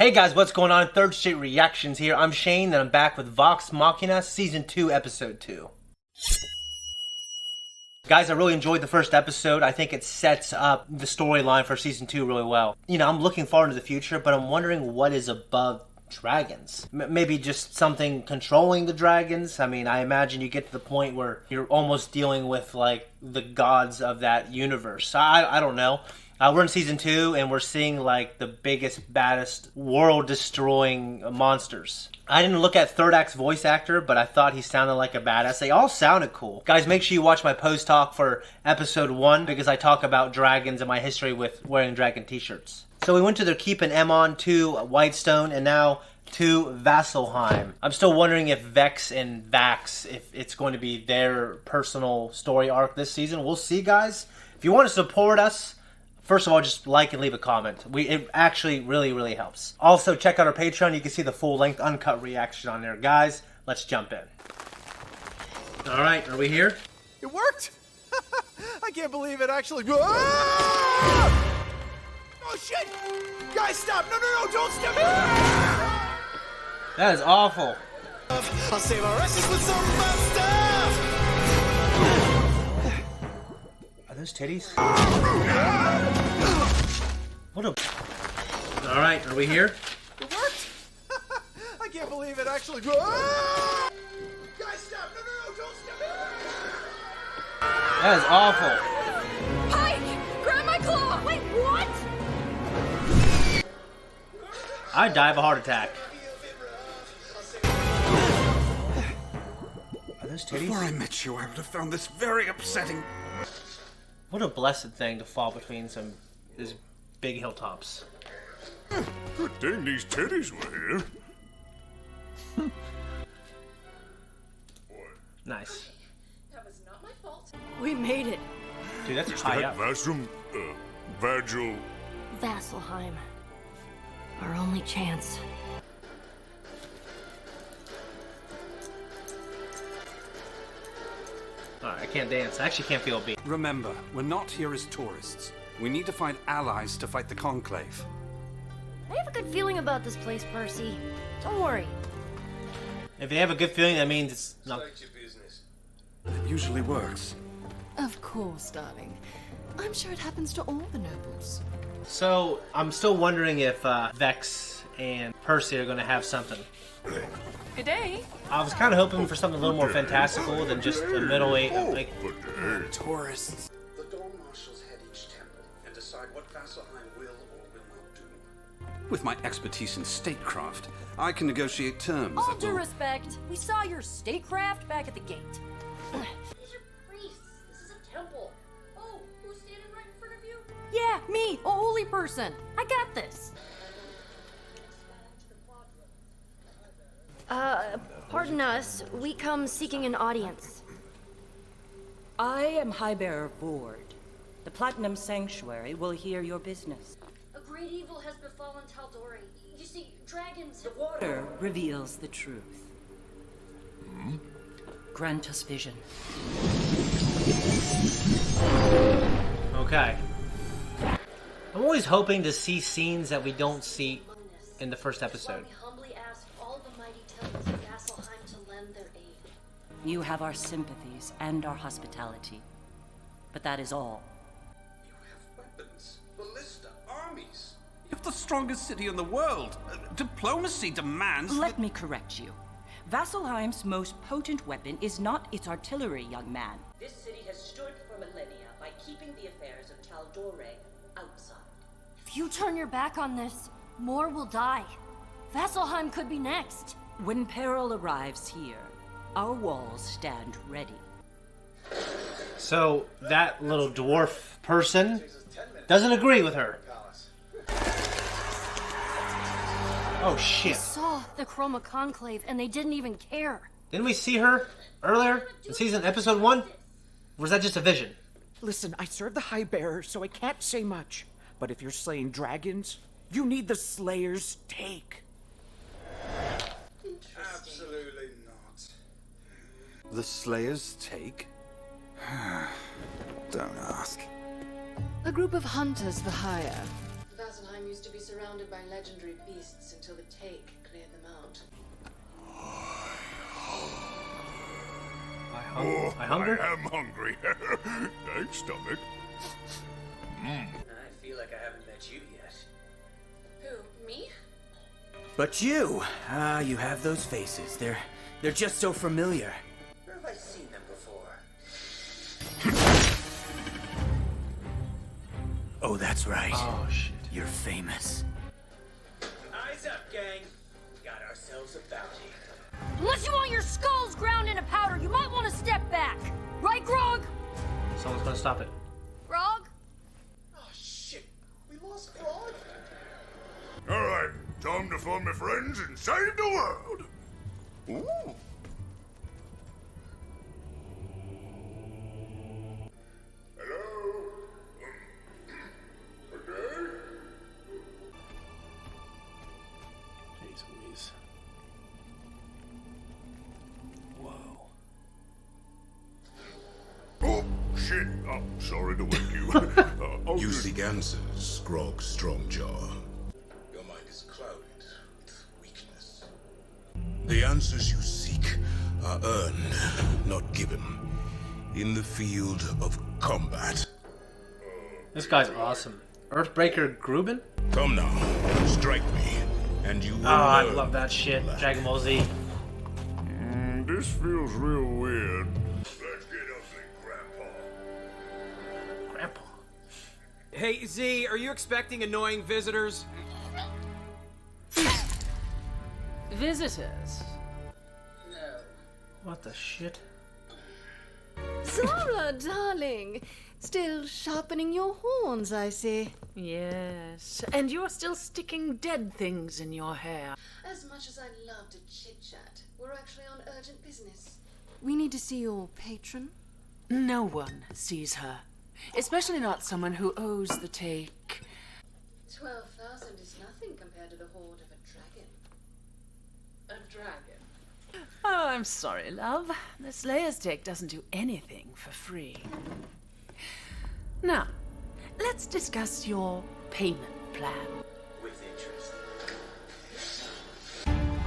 Hey guys, what's going on? Third Street Reactions here. I'm Shane, and I'm back with Vox Machina Season 2, Episode 2. Guys, I really enjoyed the first episode. I think it sets up the storyline for Season 2 really well. You know, I'm looking forward to the future, but I'm wondering what is above dragons. Maybe just something controlling the dragons. I mean, I imagine you get to the point where you're almost dealing with, like, the gods of that universe. I don't know. We're in Season 2, and we're seeing, like, the biggest, baddest, world-destroying monsters. I didn't look at Third Act's voice actor, but I thought he sounded like a badass. They all sounded cool. Guys, make sure you watch my post-talk for Episode 1, because I talk about dragons and my history with wearing dragon t-shirts. So we went to their keep in Emon to Whitestone, and now to Vasselheim. I'm still wondering if Vex and Vax, if it's going to be their personal story arc this season. We'll see, guys. If you want to support us, first of all, just like and leave a comment. It actually really helps. Also, check out our Patreon. You can see the full-length uncut reaction on there. Guys, let's jump in. All right, are we here? It worked! I can't believe it actually. Ah! Oh shit! Guys, stop! No, don't step! That is awful. I'll save our asses with some fun stuff! Are those titties? What a... Alright, are we here? It worked! I can't believe it actually. Ah! Guys, stop! No, don't step! That is awful. Pike! Grab my claw! Wait, what? I'd die of a heart attack. Are those titties? Before I met you, I would have found this very upsetting. What a blessed thing to fall between these big hilltops. Good thing these titties were here. Nice. That was not my fault. We made it. Dude, that's high up. Vasselheim, Virgil. Vasselheim. Our only chance. Alright, I can't dance. I actually can't feel a beat. Remember, we're not here as tourists. We need to find allies to fight the Conclave. I have a good feeling about this place, Percy. Don't worry. If you have a good feeling, that means it's not... It usually works. Of course, darling. I'm sure it happens to all the nobles. So, I'm still wondering if Vex and Percy are going to have something. Good day. I was kind of hoping for something a little more fantastical than just a middle-aged... Like, Tourists. The Dome Marshals head each temple and decide what Vasselheim will or will not do. With my expertise in statecraft, I can negotiate terms All that due will... respect, we saw your statecraft back at the gate. These are priests. This is a temple. Oh, who's standing right in front of you? Yeah, me, a holy person. I got this. Pardon us. We come seeking an audience. I am Highbearer Vord. The Platinum Sanctuary will hear your business. A great evil has befallen Taldori. You see, dragons have... Water reveals the truth. Grant us vision. okay. I'm always hoping to see scenes that we don't see in the first episode. We humbly ask all the mighty temples of Vasselheim to lend their aid. You have our sympathies and our hospitality. But that is all. You have weapons, ballista, armies. You have the strongest city in the world. Diplomacy demands Let me correct you. Vasselheim's most potent weapon is not its artillery, young man. This city has stood for millennia by keeping the affairs of Taldore outside. If you turn your back on this, more will die. Vasselheim could be next. When peril arrives here, our walls stand ready. So, that little dwarf person doesn't agree with her. Oh, I shit. saw the Chroma Conclave and they didn't even care. Didn't we see her earlier in episode 1? Or was that just a vision? Listen, I serve the High Bearer, so I can't say much. But if you're slaying dragons, you need the Slayer's take. Absolutely not. the Slayer's take? Don't ask. A group of hunters for hire. Vasselheim used to be surrounded surrounded by legendary beasts until the take cleared them out. I hunger? I am hungry. Thanks, stomach. I feel like I haven't met you yet. Who, me? But you, you have those faces. They're just so familiar. Where have I seen them before? Oh, that's right. Oh, shit. You're famous. Eyes up, gang. Got ourselves a bounty. Unless you want your skulls ground into powder, you might want to step back. Right, Grog? Someone's gonna stop it. Grog? Oh, shit. We lost Claude. All right, time to find my friends and save the world. Ooh. Hello? Okay? Jeez Louise. Whoa. Oh, shit. Oh, sorry to wake you. You seek answers, Grog Strongjaw. Your mind is clouded with weakness. The answers you seek are earned, not given, in the field of combat. This guy's awesome. Earthbreaker Gruben? Come now, strike me, and you will Oh, I learn. love that shit. Dragon Ball Z. This feels real weird. Let's get ugly, Grandpa. Grandpa. Hey, Z, are you expecting annoying visitors? Visitors? No. What the shit? Zara, darling. Still sharpening your horns, I see. Yes, and you're still sticking dead things in your hair. As much as I'd love to chit-chat, we're actually on urgent business. We need to see your patron. No one sees her, especially not someone who owes the take. 12,000 is nothing compared to the hoard of a dragon. A dragon? Oh, I'm sorry, love. The Slayer's take doesn't do anything for free. Now, let's discuss your payment plan. With interest.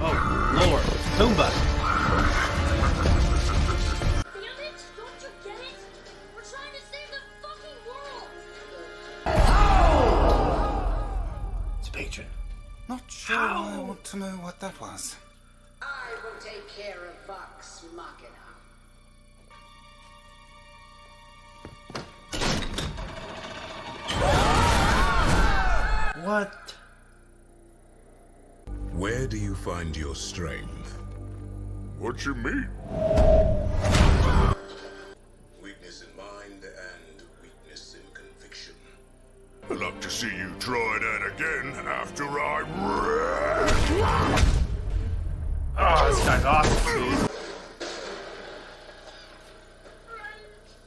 Oh, Lord. Pumbaa. Damn it! Don't you get it? We're trying to save the fucking world! It's Patron. Not sure I want to know what that was. I will take care of Vox Machina. What? Where do you find your strength? What you mean? Weakness in mind and weakness in conviction. I'd like to see you try that again after I... Oh, this guy's awesome.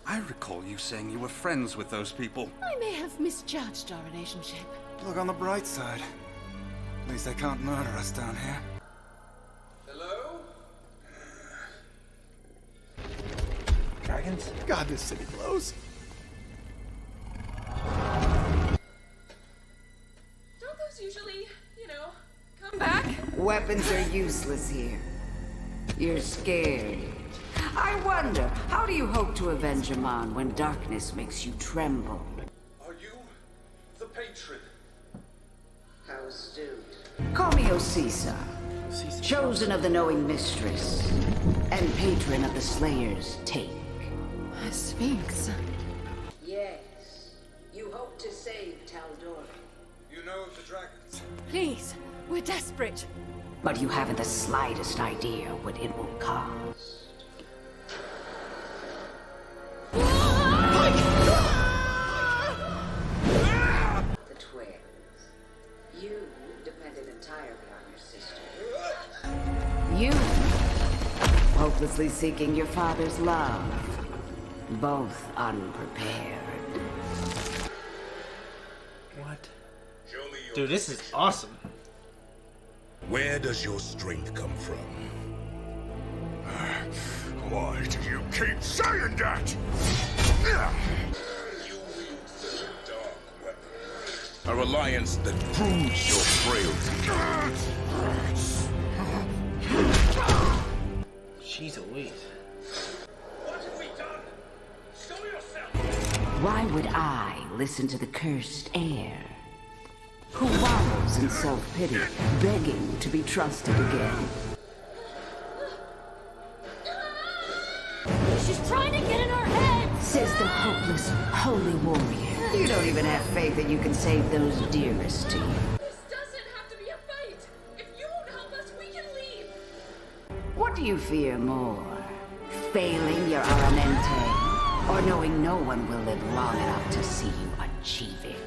I recall you saying you were friends with those people. I may have misjudged our relationship. Look on the bright side. At least they can't murder us down here. Hello? Dragons? God, this city blows. Don't those usually, come back? Weapons are useless here. You're scared. I wonder, how do you hope to avenge Aman when darkness makes you tremble? Are you the patron? How astute. Call me Osisa, chosen of the knowing mistress, and patron of the Slayer's take. A sphinx. Yes. You hope to save Taldor. You know of the dragons? Please, we're desperate. But you haven't the slightest idea what it will cost. The twins. You depended entirely on your sister. You, hopelessly seeking your father's love, both unprepared. What? Show me your Dude, this is awesome. Where does your strength come from? Why do you keep saying that? You wield such a dark weapon. A alliance that proves your frailty. Jeez Louise. What have we done? Show yourself! Why would I listen to the cursed heir, who wallows in self-pity, begging to be trusted again? She's trying to get in our heads! Says the hopeless, holy warrior. You don't even have faith that you can save those dearest to you. This doesn't have to be a fight. If you won't help us, we can leave. What do you fear more? Failing your armamente, or knowing no one will live long enough to see you achieve it?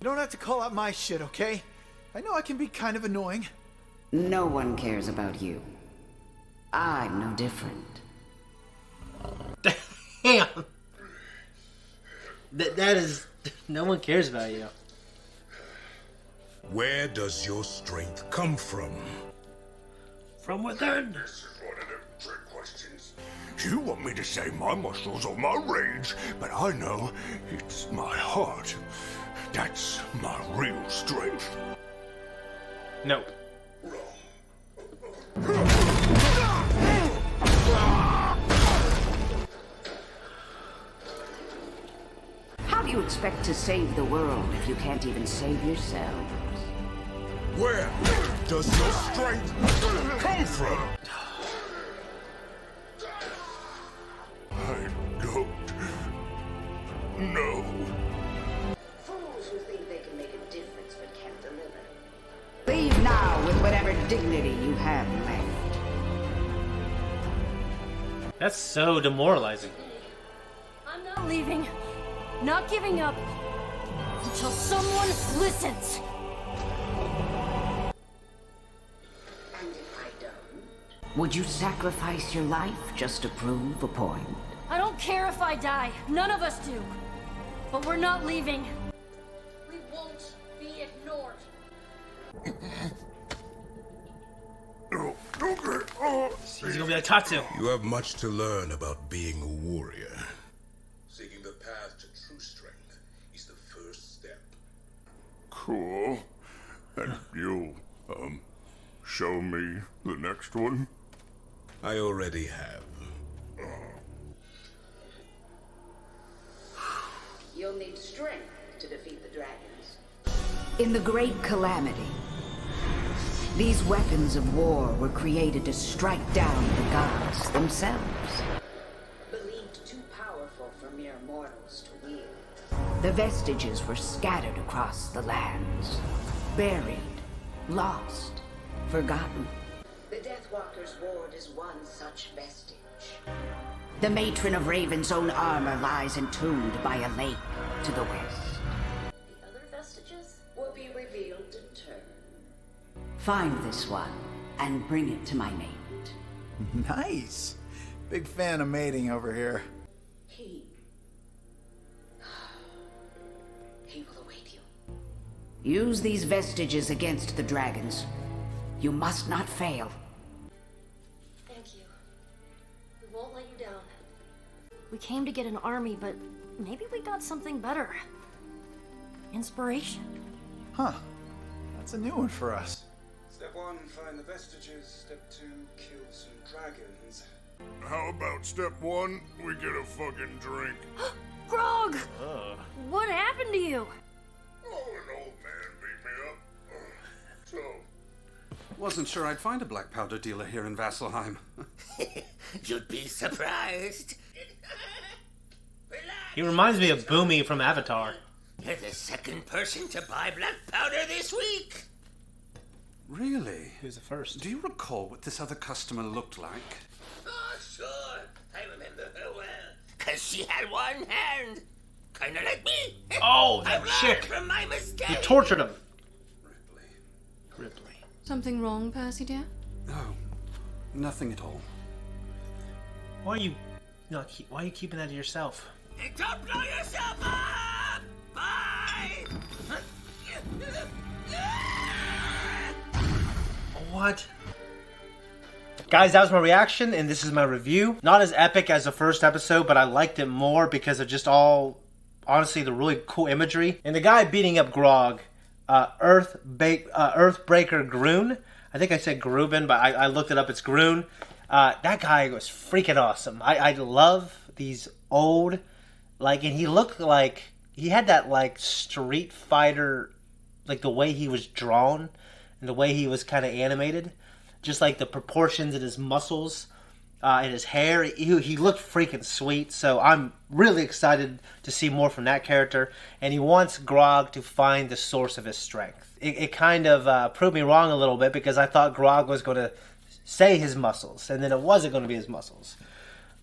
You don't have to call out my shit, okay? I know I can be kind of annoying. No one cares about you. I'm no different. Damn. That is... No one cares about you. Where does your strength come from? From within. This is one of them trick questions. You want me to say my muscles or my rage, but I know it's my heart. That's my real strength. No. How do you expect to save the world if you can't even save yourselves? Where does your strength come from? I don't know. Fools who think they can make a difference but can't deliver. Leave now with whatever dignity you have left. That's so demoralizing. I'm not leaving. Not giving up. Until someone listens. And if I don't? Would you sacrifice your life just to prove a point? I don't care if I die. None of us do. But we're not leaving. We won't be ignored. He's gonna be like Tatsu. You have much to learn about being a warrior. Seeking the path to true strength is the first step. Cool. And you'll, show me the next one? I already have. You'll need strength to defeat the dragons. In the Great Calamity, these weapons of war were created to strike down the gods themselves. Believed too powerful for mere mortals to wield. The vestiges were scattered across the lands, buried, lost, forgotten. The Deathwalker's ward is one such vestige. The matron of Raven's own armor lies entombed by a lake to the west. The other vestiges will be revealed in turn. Find this one and bring it to my mate. Nice. Big fan of mating over here. He will await you. Use these vestiges against the dragons. You must not fail. Thank you. We won't let you down. We came to get an army, but maybe we got something better. Inspiration. Huh. That's a new one for us. Step 1, find the vestiges. Step 2, kill some dragons. How about step 1, we get a fucking drink? Grog! What happened to you? Oh, an old man beat me up. So, Wasn't sure I'd find a black powder dealer here in Vasselheim. You'd be surprised. He reminds me of Boomy from Avatar. You're the second person to buy black powder this week. Really? Who's the first? Do you recall what this other customer looked like? Oh, sure. I remember her well. 'Cause she had one hand. Kinda like me. Oh, I that learned chick. from my mistake. You tortured him. Ripley. Something wrong, Percy dear? No, nothing at all. Why are you not? Why are you keeping that to yourself? And don't blow yourself up! Bye! What? Guys, that was my reaction, and this is my review. Not as epic as the first episode, but I liked it more because of just all honestly the really cool imagery. And the guy beating up Grog, Earthbreaker Groon. I think I said Gruben, but I looked it up. It's Groon. That guy was freaking awesome. I love these old, and he looked like he had that Street Fighter, the way he was drawn and the way he was kind of animated, just like the proportions in his muscles and his hair. He looked freaking sweet. So I'm really excited to see more from that character. And he wants Grog to find the source of his strength. It kind of proved me wrong a little bit, because I thought Grog was going to say his muscles, and then it wasn't going to be his muscles.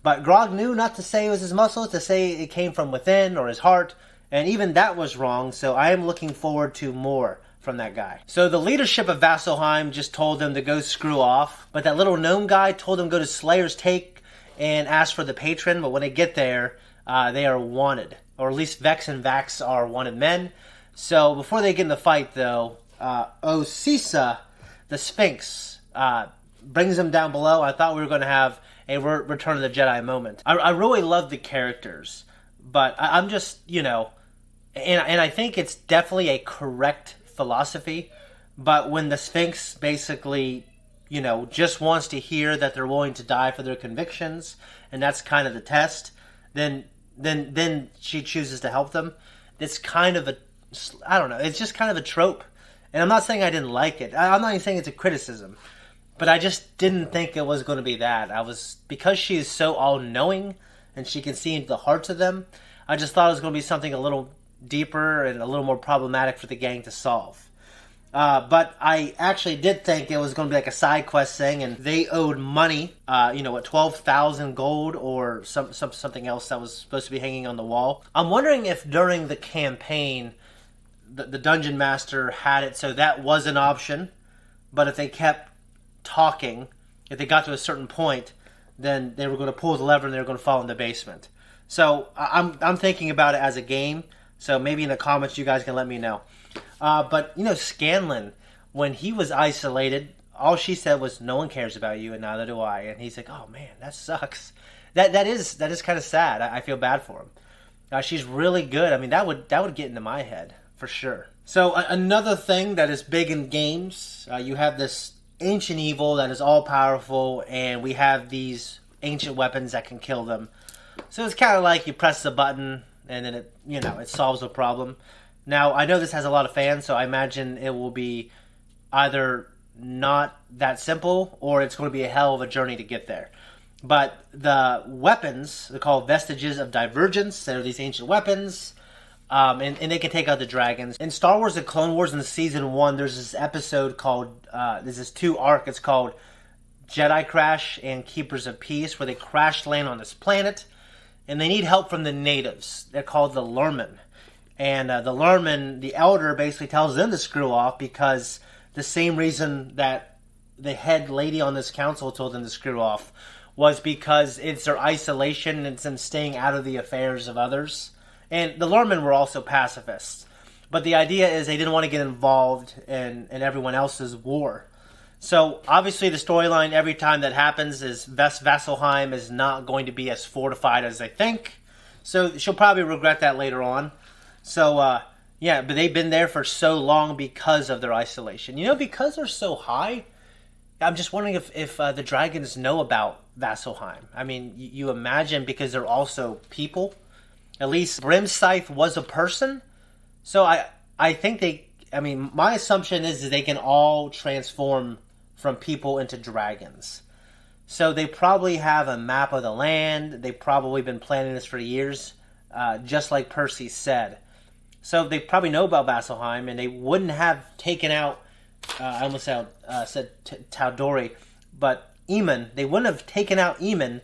But Grog knew not to say it was his muscles, to say it came from within or his heart, and even that was wrong, so I am looking forward to more from that guy. So the leadership of Vasselheim just told them to go screw off, but that little gnome guy told them to go to Slayer's Take and ask for the patron, but when they get there, they are wanted. Or at least Vex and Vax are wanted men. So before they get in the fight, though, Osisa, the Sphinx, brings them down below. I thought we were going to have a Return of the Jedi moment. I really love the characters, but I'm just, and I think it's definitely a correct philosophy, but when the Sphinx basically, just wants to hear that they're willing to die for their convictions, and that's kind of the test, then she chooses to help them. It's kind of I don't know, it's just kind of a trope. And I'm not saying I didn't like it. I'm not even saying it's a criticism. But I just didn't think it was going to be that. Because she is so all-knowing and she can see into the hearts of them, I just thought it was going to be something a little deeper and a little more problematic for the gang to solve. But I actually did think it was going to be like a side quest thing, and they owed money, 12,000 gold or something else that was supposed to be hanging on the wall. I'm wondering if during the campaign, the Dungeon Master had it so that was an option, but if they kept talking, if they got to a certain point, then they were going to pull the lever and they were going to fall in the basement. So I'm thinking about it as a game, so maybe in the comments you guys can let me know. But, Scanlan, when he was isolated, all she said was, "No one cares about you, and neither do I." And he's like, "Oh man, that sucks." That is kind of sad. I feel bad for him. She's really good. I mean, that would get into my head for sure. So another thing that is big in games, you have this ancient evil that is all powerful, and we have these ancient weapons that can kill them. So it's kind of like you press the button and then it solves the problem. Now I know this has a lot of fans, so I imagine it will be either not that simple or it's going to be a hell of a journey to get there. But the weapons, they're called Vestiges of Divergence. They're these ancient weapons. And they can take out the dragons. In Star Wars The Clone Wars in Season 1, there's this episode called, there's this 2 arc, it's called Jedi Crash and Keepers of Peace, where they crash land on this planet, and they need help from the natives. They're called the Lurmen. And the Lurmen, the Elder, basically tells them to screw off, because the same reason that the head lady on this council told them to screw off was because it's their isolation and it's them staying out of the affairs of others. And the Lurmen were also pacifists. But the idea is they didn't want to get involved in everyone else's war. So, obviously, the storyline every time that happens is Vasselheim is not going to be as fortified as they think. So, she'll probably regret that later on. So, but they've been there for so long because of their isolation. Because they're so high, I'm just wondering if the dragons know about Vasselheim. I mean, you imagine, because they're also people. At least Brimscythe was a person. So I think my assumption is that they can all transform from people into dragons. So they probably have a map of the land. They've probably been planning this for years, just like Percy said. So they probably know about Vasselheim, and they wouldn't have taken out, I almost said Tal'Dorei, but Eamon. They wouldn't have taken out Eamon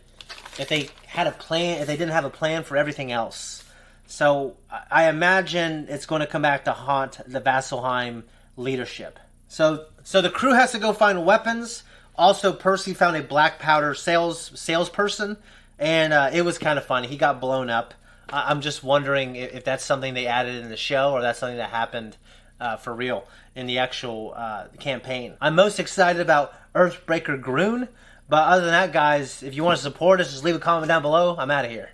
if they had a plan, if they didn't have a plan for everything else. So I imagine it's going to come back to haunt the Vasselheim leadership. So the crew has to go find weapons. Also, Percy found a black powder salesperson, and it was kind of funny. He got blown up. I'm just wondering if that's something they added in the show, or that's something that happened for real in the actual campaign. I'm most excited about Earthbreaker Groon. But other than that, guys, if you want to support us, just leave a comment down below. I'm out of here.